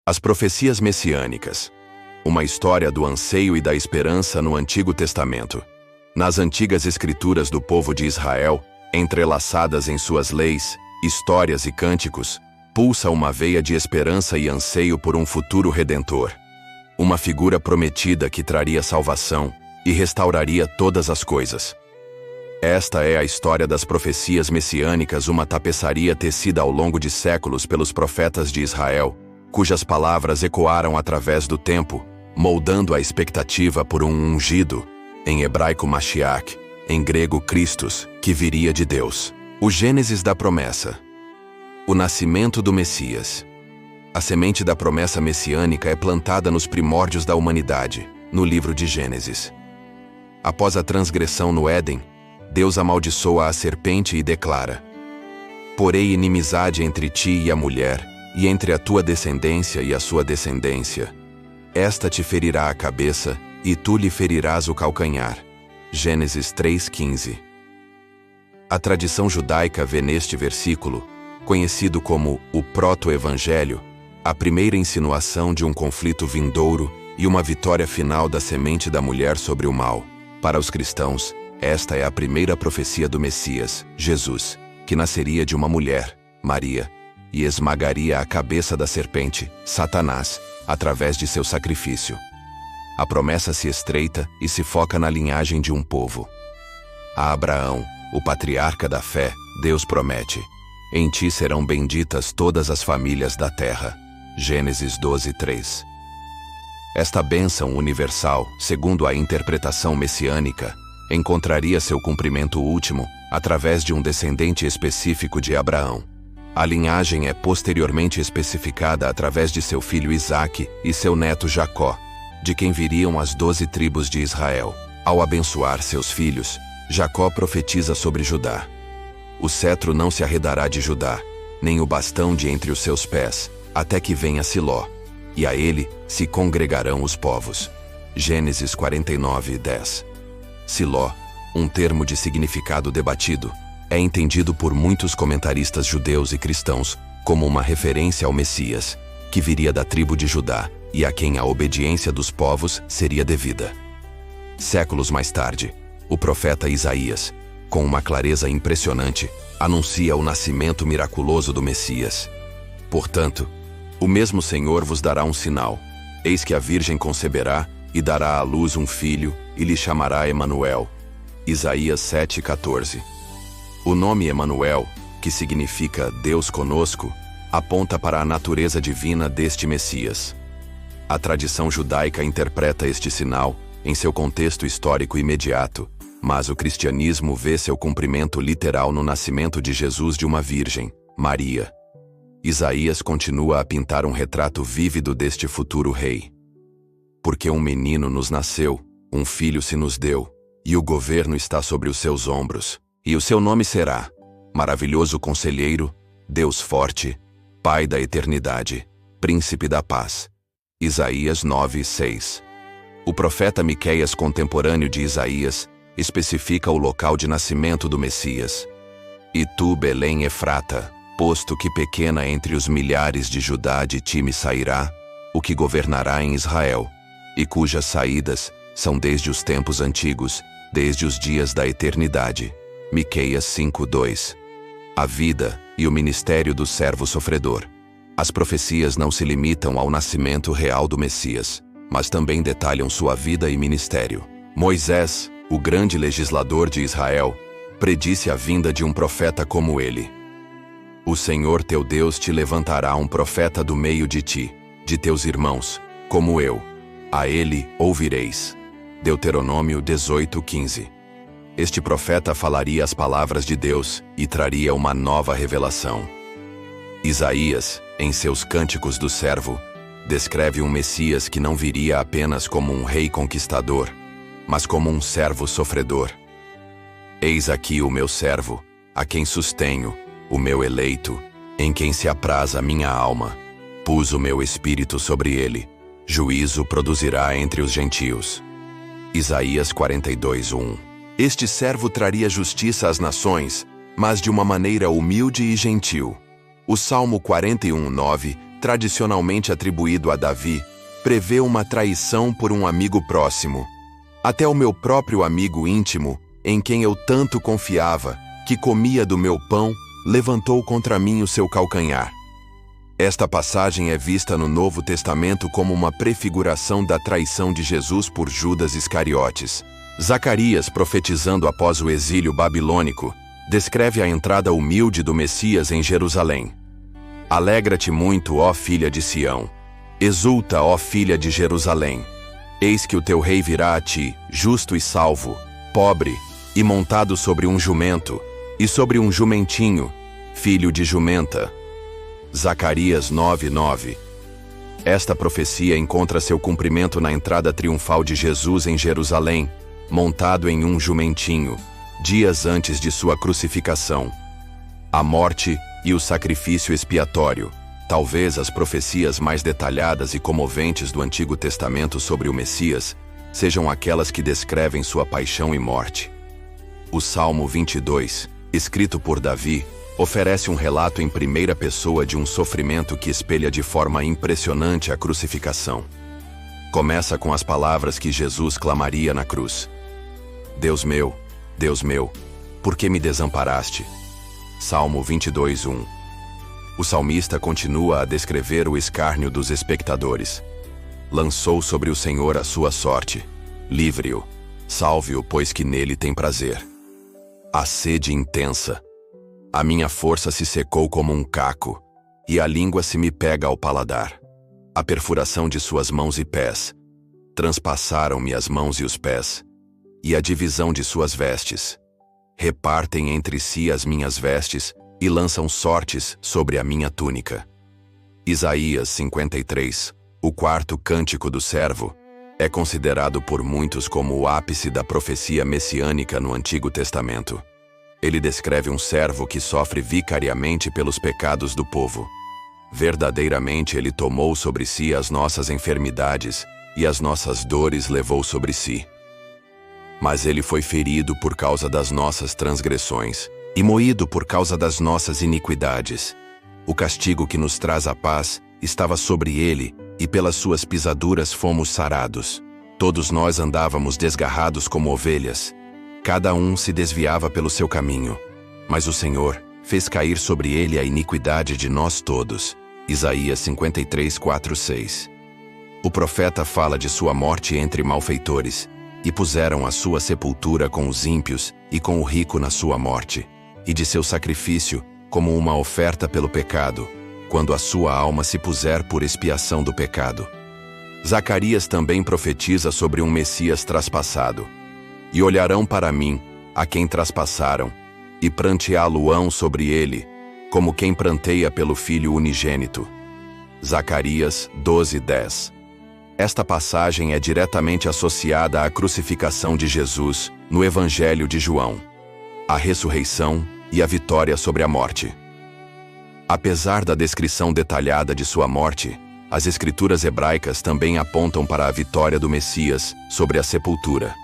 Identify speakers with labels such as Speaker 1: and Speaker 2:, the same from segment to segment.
Speaker 1: As profecias messiânicas. Uma história do anseio e da esperança no Antigo Testamento. Nas antigas escrituras do povo de Israel, entrelaçadas em suas leis, histórias e cânticos, pulsa uma veia de esperança e anseio por um futuro redentor. Uma figura prometida que traria salvação e restauraria todas as coisas. Esta é a história das profecias messiânicas, uma tapeçaria tecida ao longo de séculos pelos profetas de Israel, cujas palavras ecoaram através do tempo, moldando a expectativa por um ungido, em hebraico Mashiach, em grego Christos, que viria de Deus. O Gênesis da promessa. O nascimento do Messias. A semente da promessa messiânica é plantada nos primórdios da humanidade, no livro de Gênesis. Após a transgressão no Éden, Deus amaldiçoa a serpente e declara: "Porei inimizade entre ti e a mulher, e entre a tua descendência e a sua descendência. Esta te ferirá a cabeça, e tu lhe ferirás o calcanhar." Gênesis 3:15. A tradição judaica vê neste versículo, conhecido como o proto-evangelho, a primeira insinuação de um conflito vindouro e uma vitória final da semente da mulher sobre o mal. Para os cristãos, esta é a primeira profecia do Messias, Jesus, que nasceria de uma mulher, Maria, e esmagaria a cabeça da serpente, Satanás, através de seu sacrifício. A promessa se estreita e se foca na linhagem de um povo. A Abraão, o patriarca da fé, Deus promete: "Em ti serão benditas todas as famílias da terra." Gênesis 12:3. Esta bênção universal, segundo a interpretação messiânica, encontraria seu cumprimento último através de um descendente específico de Abraão. A linhagem é posteriormente especificada através de seu filho Isaque e seu neto Jacó, de quem viriam as 12 tribos de Israel. Ao abençoar seus filhos, Jacó profetiza sobre Judá: "O cetro não se arredará de Judá, nem o bastão de entre os seus pés, até que venha Siló, e a ele se congregarão os povos." Gênesis 49:10. Siló, um termo de significado debatido, é entendido por muitos comentaristas judeus e cristãos como uma referência ao Messias, que viria da tribo de Judá e a quem a obediência dos povos seria devida. Séculos mais tarde, o profeta Isaías, com uma clareza impressionante, anuncia o nascimento miraculoso do Messias. "Portanto, o mesmo Senhor vos dará um sinal: eis que a Virgem conceberá e dará à luz um filho, e lhe chamará Emanuel." Isaías 7:14. O nome Emanuel, que significa Deus conosco, aponta para a natureza divina deste Messias. A tradição judaica interpreta este sinal em seu contexto histórico imediato, mas o cristianismo vê seu cumprimento literal no nascimento de Jesus de uma virgem, Maria. Isaías continua a pintar um retrato vívido deste futuro rei. "Porque um menino nos nasceu, um filho se nos deu, e o governo está sobre os seus ombros, e o seu nome será Maravilhoso Conselheiro, Deus Forte, Pai da Eternidade, Príncipe da Paz." Isaías 9:6. O profeta Miqueias, contemporâneo de Isaías, especifica o local de nascimento do Messias: "E tu, Belém Efrata, posto que pequena entre os milhares de Judá, de ti me sairá o que governará em Israel, e cujas saídas são desde os tempos antigos, desde os dias da eternidade." Miqueias 5:2. A vida e o ministério do servo sofredor. As profecias não se limitam ao nascimento real do Messias, mas também detalham sua vida e ministério. Moisés, o grande legislador de Israel, predisse a vinda de um profeta como ele: "O Senhor teu Deus te levantará um profeta do meio de ti, de teus irmãos, como eu. A ele ouvireis." Deuteronômio 18:15. Este profeta falaria as palavras de Deus e traria uma nova revelação. Isaías, em seus Cânticos do Servo, descreve um Messias que não viria apenas como um rei conquistador, mas como um servo sofredor. "Eis aqui o meu servo, a quem sustenho, o meu eleito, em quem se apraz a minha alma. Pus o meu espírito sobre ele, juízo produzirá entre os gentios." Isaías 42:1. Este servo traria justiça às nações, mas de uma maneira humilde e gentil. O Salmo 41:9 tradicionalmente atribuído a Davi, prevê uma traição por um amigo próximo. Até o meu próprio amigo íntimo, em quem eu tanto confiava, que comia do meu pão, levantou contra mim o seu calcanhar. Esta passagem é vista no Novo Testamento como uma prefiguração da traição de Jesus por Judas Iscariotes. Zacarias, profetizando após o exílio babilônico, descreve a entrada humilde do Messias em Jerusalém. Alegra-te muito, ó filha de Sião. Exulta, ó filha de Jerusalém. Eis que o teu rei virá a ti, justo e salvo, pobre, e montado sobre um jumento, e sobre um jumentinho, filho de jumenta. Zacarias 9:9. Esta profecia encontra seu cumprimento na entrada triunfal de Jesus em Jerusalém, montado em um jumentinho, dias antes de sua crucificação. A morte e o sacrifício expiatório, talvez as profecias mais detalhadas e comoventes do Antigo Testamento sobre o Messias, sejam aquelas que descrevem sua paixão e morte. O Salmo 22, escrito por Davi, oferece um relato em primeira pessoa de um sofrimento que espelha de forma impressionante a crucificação. Começa com as palavras que Jesus clamaria na cruz: Deus meu, por que me desamparaste? Salmo 22:1. O salmista continua a descrever o escárnio dos espectadores. Lançou sobre o Senhor a sua sorte. Livre-o, salve-o, pois que nele tem prazer. A sede intensa. A minha força se secou como um caco, e a língua se me pega ao paladar. A perfuração de suas mãos e pés. Transpassaram-me as mãos e os pés, e a divisão de suas vestes. Repartem entre si as minhas vestes, e lançam sortes sobre a minha túnica. Isaías 53, o quarto cântico do servo, é considerado por muitos como o ápice da profecia messiânica no Antigo Testamento. Ele descreve um servo que sofre vicariamente pelos pecados do povo. Verdadeiramente ele tomou sobre si as nossas enfermidades e as nossas dores levou sobre si. Mas ele foi ferido por causa das nossas transgressões e moído por causa das nossas iniquidades. O castigo que nos traz a paz estava sobre ele, e pelas suas pisaduras fomos sarados. Todos nós andávamos desgarrados como ovelhas. Cada um se desviava pelo seu caminho. Mas o Senhor fez cair sobre ele a iniquidade de nós todos. Isaías 53, 4, 6. O profeta fala de sua morte entre malfeitores, e puseram a sua sepultura com os ímpios e com o rico na sua morte, e de seu sacrifício como uma oferta pelo pecado, quando a sua alma se puser por expiação do pecado. Zacarias também profetiza sobre um Messias traspassado. E olharão para mim, a quem traspassaram, e pranteá-lo-ão sobre ele, como quem pranteia pelo filho unigênito. Zacarias 12:10. Esta passagem é diretamente associada à crucificação de Jesus no Evangelho de João, a ressurreição e a vitória sobre a morte. Apesar da descrição detalhada de sua morte, as escrituras hebraicas também apontam para a vitória do Messias sobre a sepultura.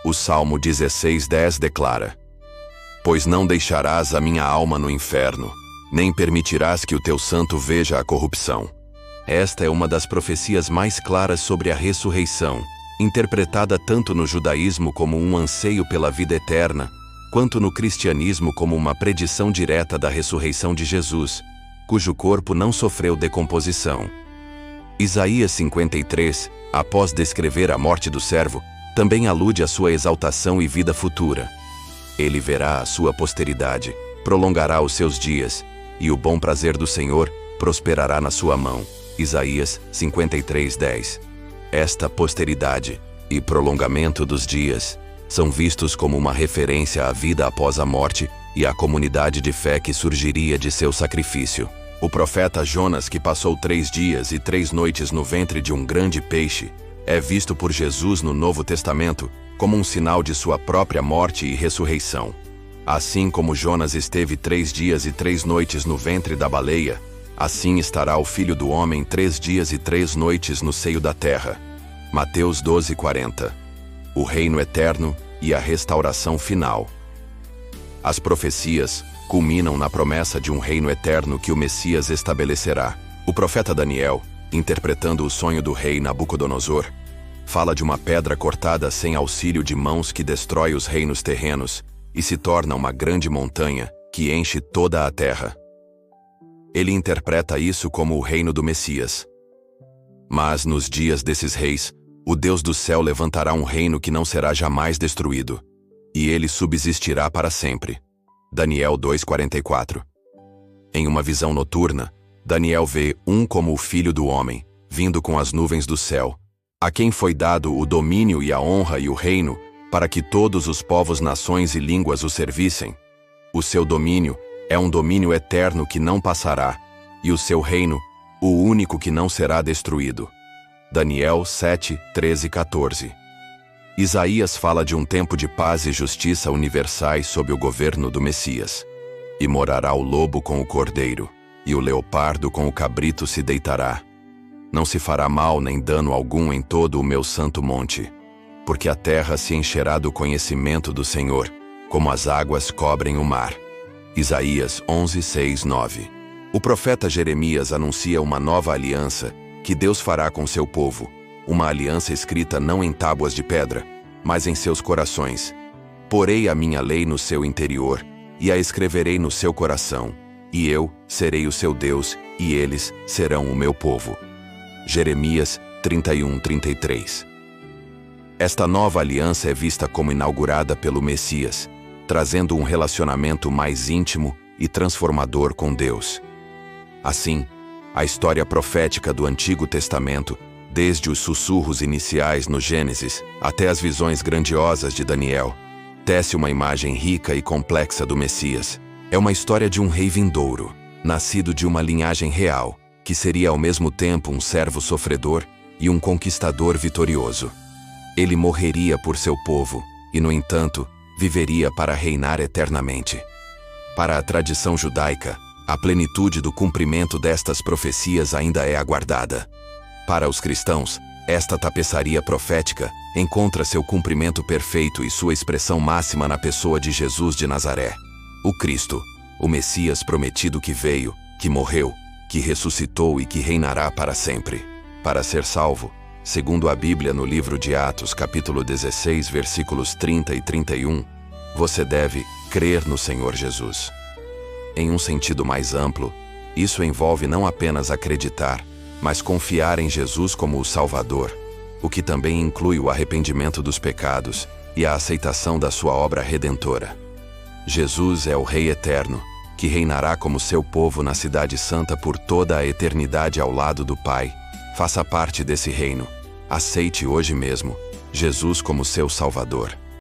Speaker 1: O Salmo 16:10 declara: Pois não deixarás a minha alma no inferno, nem permitirás que o teu santo veja a corrupção. Esta é uma das profecias mais claras sobre a ressurreição, interpretada tanto no judaísmo como um anseio pela vida eterna, quanto no cristianismo como uma predição direta da ressurreição de Jesus, cujo corpo não sofreu decomposição. Isaías 53, após descrever a morte do servo, também alude à sua exaltação e vida futura. Ele verá a sua posteridade, prolongará os seus dias, e o bom prazer do Senhor prosperará na sua mão. Isaías 53:10. Esta posteridade e prolongamento dos dias são vistos como uma referência à vida após a morte e à comunidade de fé que surgiria de seu sacrifício. O profeta Jonas, que passou 3 dias e 3 noites no ventre de um grande peixe, é visto por Jesus no Novo Testamento como um sinal de sua própria morte e ressurreição. Assim como Jonas esteve 3 dias e 3 noites no ventre da baleia, assim estará o Filho do Homem 3 dias e 3 noites no seio da terra. Mateus 12:40. O reino eterno e a restauração final. As profecias culminam na promessa de um reino eterno que o Messias estabelecerá, O profeta Daniel, interpretando o sonho do rei Nabucodonosor, fala de uma pedra cortada sem auxílio de mãos que destrói os reinos terrenos e se torna uma grande montanha que enche toda a terra. Ele interpreta isso como o reino do Messias. Mas nos dias desses reis, o Deus do céu levantará um reino que não será jamais destruído, e ele subsistirá para sempre. Daniel 2:44. Em uma visão noturna, Daniel vê um como o Filho do Homem, vindo com as nuvens do céu, a quem foi dado o domínio e a honra e o reino, para que todos os povos, nações e línguas o servissem. O seu domínio é um domínio eterno que não passará, e o seu reino, o único que não será destruído. Daniel 7, 13 e 14. Isaías fala de um tempo de paz e justiça universais sob o governo do Messias. E morará o lobo com o cordeiro, e o leopardo com o cabrito se deitará. Não se fará mal nem dano algum em todo o meu santo monte, porque a terra se encherá do conhecimento do Senhor, como as águas cobrem o mar. Isaías 11, 6, 9. O profeta Jeremias anuncia uma nova aliança que Deus fará com seu povo, uma aliança escrita não em tábuas de pedra, mas em seus corações. Porei a minha lei no seu interior, e a escreverei no seu coração, e eu serei o seu Deus, e eles serão o meu povo. Jeremias 31, 33. Esta nova aliança é vista como inaugurada pelo Messias, trazendo um relacionamento mais íntimo e transformador com Deus. Assim, a história profética do Antigo Testamento, desde os sussurros iniciais no Gênesis até as visões grandiosas de Daniel, tece uma imagem rica e complexa do Messias. É uma história de um rei vindouro, nascido de uma linhagem real, que seria ao mesmo tempo um servo sofredor e um conquistador vitorioso. Ele morreria por seu povo e, no entanto, viveria para reinar eternamente. Para a tradição judaica, a plenitude do cumprimento destas profecias ainda é aguardada. Para os cristãos, esta tapeçaria profética encontra seu cumprimento perfeito e sua expressão máxima na pessoa de Jesus de Nazaré, o Cristo, o Messias prometido que veio, que morreu, que ressuscitou e que reinará para sempre. Para ser salvo, segundo a Bíblia no livro de Atos, capítulo 16, versículos 30 e 31, você deve crer no Senhor Jesus. Em um sentido mais amplo, isso envolve não apenas acreditar, mas confiar em Jesus como o Salvador, o que também inclui o arrependimento dos pecados e a aceitação da sua obra redentora. Jesus é o Rei eterno, que reinará como seu povo na Cidade Santa por toda a eternidade ao lado do Pai. Faça parte desse reino. Aceite hoje mesmo Jesus como seu Salvador.